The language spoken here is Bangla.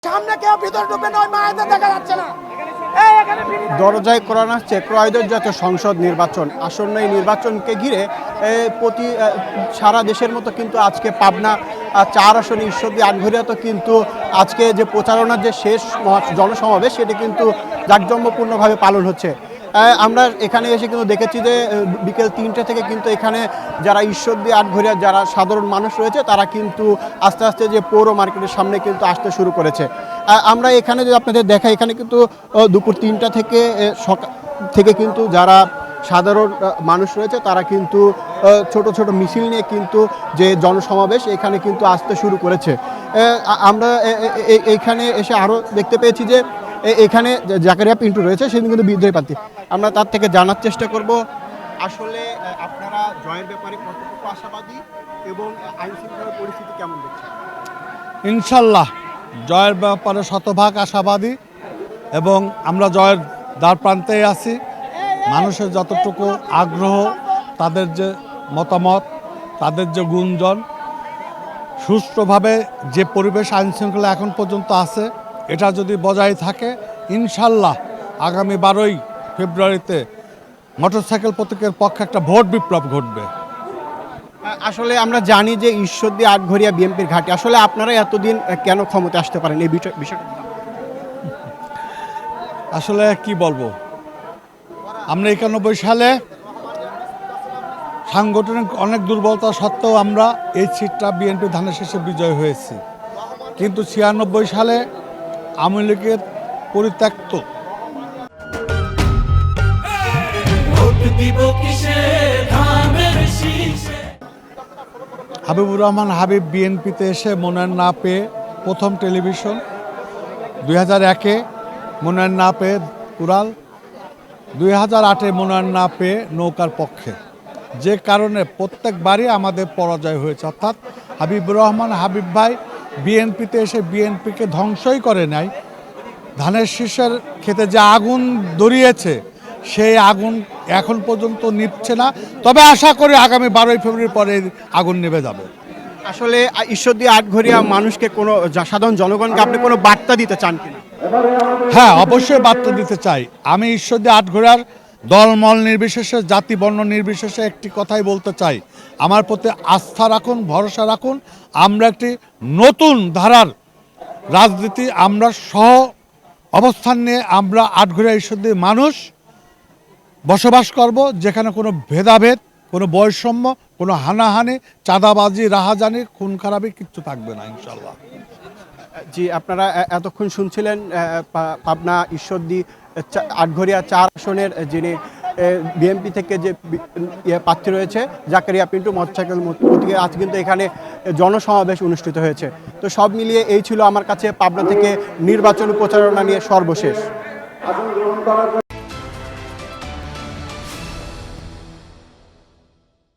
সামনে কেউ ভিতরে ঢুকে নয় মায়েদের দেখা যাচ্ছে না। দরজায় কোরআন আসছে ত্রয়োদশ জাতীয় সংসদ নির্বাচন আসন্ন এই নির্বাচনকে ঘিরে প্রতি সারা দেশের মতো কিন্তু আজকে পাবনা 4 আসনে ঈশ্বরদী আটঘরিয়াতে কিন্তু আজকে যে প্রচারণার যে শেষ জনসমাবেশ সেটি কিন্তু জাঁকজমকপূর্ণভাবে পালন হচ্ছে। আমরা এখানে এসে কিন্তু দেখেছি যে বিকেল 3টে থেকে কিন্তু এখানে যারা ঈশ্বরদী আটঘরিয়া যারা সাধারণ মানুষ রয়েছে তারা কিন্তু আস্তে আস্তে যে পৌর মার্কেটের সামনে কিন্তু আসতে শুরু করেছে। আমরা এখানে যদি আপনাদের দেখাই এখানে কিন্তু দুপুর 3টা থেকে কিন্তু যারা সাধারণ মানুষ রয়েছে তারা কিন্তু ছোট ছোট মিছিল নিয়ে কিন্তু যে জনসমাবেশ এখানে কিন্তু আসতে শুরু করেছে। আমরা এইখানে এসে আরও দেখতে পেয়েছি যে এখানে জাকারিয়া পিন্টু রয়েছে সেদিন কিন্তু বিদ্রোহী প্রার্থী। আমরা তার থেকে জানার চেষ্টা করব আসলে আপনারা জয়ের ব্যাপারে কতটুকু আশাবাদী এবং আইন শৃঙ্খলার পরিস্থিতি কেমন দেখছেন? ইনশাল্লাহ জয়ের ব্যাপারে শতভাগ আশাবাদী এবং আমরা জয়ের দ্বার প্রান্তেই আছি। মানুষের যতটুকু আগ্রহ, তাদের যে মতামত, তাদের যে গুঞ্জন, সুষ্ঠুভাবে যে পরিবেশ আইন শৃঙ্খলা এখন পর্যন্ত আছে এটা যদি বজায় থাকে ইনশাল্লাহ আগামী 12ই ফেব্রুয়ারিতে মোটরসাইকেল প্রতীকের পক্ষে একটা ভোট বিপ্লব ঘটবে। আসলে আমরা জানি যে ঈশ্বরদী আটঘরিয়া বিএনপির ঘাঁটি, আসলে আপনারা এতদিন কেন ক্ষমতা আসতে পারেন এই বিষয়টা? আসলে কি বলবো, আমরা 91 সালে সাংগঠনিক অনেক দুর্বলতা সত্ত্বেও আমরা এই সিটটা বিএনপি ধানের শীষে বিজয় হয়েছি, কিন্তু 96 সালে আওয়ামী লীগের পরিত্যক্ত হাবিবুর রহমান হাবিব বিএনপিতে এসে মনোনয়ন না পেয়ে প্রথম টেলিভিশন, 2001-এ মনোনয়ন না পেয়ে কুড়াল, 2008-এ মনোনয়ন না পেয়ে নৌকার পক্ষে, যে কারণে প্রত্যেকবারই আমাদের পরাজয় হয়েছে। অর্থাৎ হাবিবুর রহমান হাবিব ভাই বিএনপিতে এসে বিএনপিকে ধ্বংসই করে নাই। ধানের শীষের ক্ষেতে যে আগুন ধরিয়েছে সেই আগুন এখন পর্যন্ত নিভছে না, তবে আশা করি আগামী 12ই ফেব্রুয়ারি পরে আগুন নিভে যাবে। আসলে ঈশ্বরদী আটঘরিয়া মানুষকে কোনো সাধারণ জনগণকে আপনি কোনো বার্তা দিতে চান কিনা? হ্যাঁ, অবশ্যই বার্তা দিতে চাই। আমি ঈশ্বরদী আটঘরিয়ার দলমল নির্বিশেষে, জাতি বর্ণ নির্বিশেষে একটি কথাই বলতে চাই, আমার প্রতি আস্থা রাখুন, ভরসা রাখুন। আমরা একটি নতুন ধারার রাজনীতি, আমরা সহ অবস্থান নিয়ে আমরা আটঘরিয়া ঈশ্বরদীর মানুষ বসবাস করব, যেখানে কোনো ভেদাভেদ, কোনো বৈষম্য, কোনো হানাহানি, চাঁদাবাজি, রাহাজানি, খুন খারাপি কিচ্ছু থাকবে না ইনশাল্লাহ। জি, আপনারা এতক্ষণ শুনছিলেন পাবনা ঈশ্বরদী আটঘরিয়া 4 আসনের যিনি বিএনপি থেকে যে প্রার্থী রয়েছে জাকারিয়া পিন্টু মোটরসাইকেল প্রতীকে আজ কিন্তু এখানে জনসমাবেশ অনুষ্ঠিত হয়েছে। তো সব মিলিয়ে এই ছিল আমার কাছে পাবনা থেকে নির্বাচন প্রচারণা নিয়ে সর্বশেষ।